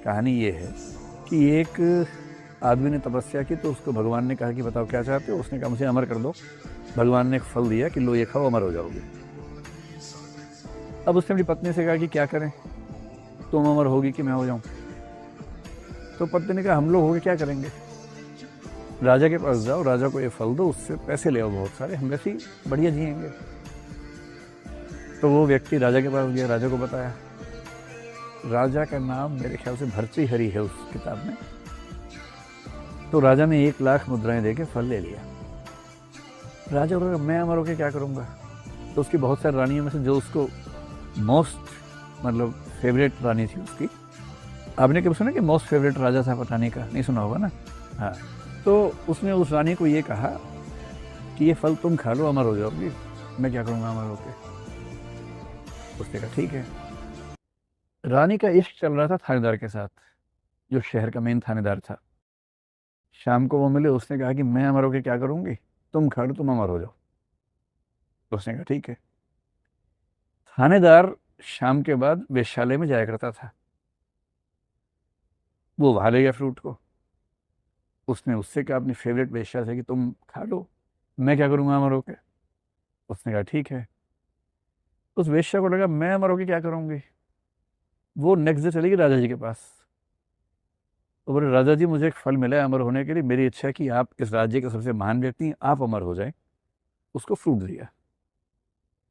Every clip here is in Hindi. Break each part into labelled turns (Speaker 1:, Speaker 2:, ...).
Speaker 1: कहानी ये है कि एक आदमी ने तपस्या की तो उसको भगवान ने कहा कि बताओ क्या चाहते हो। उसने कहा मुझे अमर कर दो। भगवान ने एक फल दिया कि लो ये खाओ, अमर हो जाओगे। अब उसने अपनी पत्नी से कहा कि क्या करें, तुम अमर होगी कि मैं हो जाऊं। तो पत्नी ने कहा हम लोग होगे क्या करेंगे, राजा के पास जाओ, राजा को ये फल दो, उससे पैसे ले आओ बहुत सारे, हम वैसे ही बढ़िया जिएंगे। तो वो व्यक्ति राजा के पास गया, राजा को बताया। राजा का नाम मेरे ख्याल से भर्तृहरि है उस किताब में। तो राजा ने 1,00,000 मुद्राएं देके फल ले लिया। राजा को लगा मैं अमर होकर क्या करूँगा। तो उसकी बहुत सारी रानियों में से जो उसको मोस्ट मतलब फेवरेट रानी थी उसकी, आपने कभी सुना कि मोस्ट फेवरेट राजा था पटाने का, नहीं सुना होगा ना। हाँ, तो उसने उस रानी को ये कहा कि ये फल तुम खा लो, अमर हो जाओगी, मैं क्या करूँगा अमर होकर। उसने कहा ठीक है। रानी का इश्क चल रहा था थानेदार के साथ, जो शहर का मेन थानेदार था। शाम को वो मिले, उसने कहा कि मैं अमर होकर क्या करूँगी, तुम खा लो, तुम अमर हो जाओ। तो उसने कहा ठीक है। थानेदार शाम के बाद वेश्यालय में जाया करता था। वो वहां ले गया फ्रूट को। उसने उससे कहा अपनी फेवरेट वेश्या से कि तुम खा लो, मैं क्या करूँगा अमर होकर। उसने कहा ठीक है। उस वेश्या को लगा मैं अमर होकर क्या करूँगी। वो नेक्स्ट डे चली गई राजा जी के पास। तो बोले राजा जी मुझे एक फल मिला है अमर होने के लिए, मेरी इच्छा है कि आप इस राज्य के सबसे महान व्यक्ति हैं, आप अमर हो जाए। उसको फ्रूट दिया,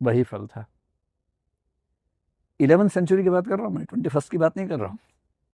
Speaker 1: वही फल था। 11वीं सेंचुरी की बात कर रहा हूँ मैं, 21st की बात नहीं कर रहा हूँ।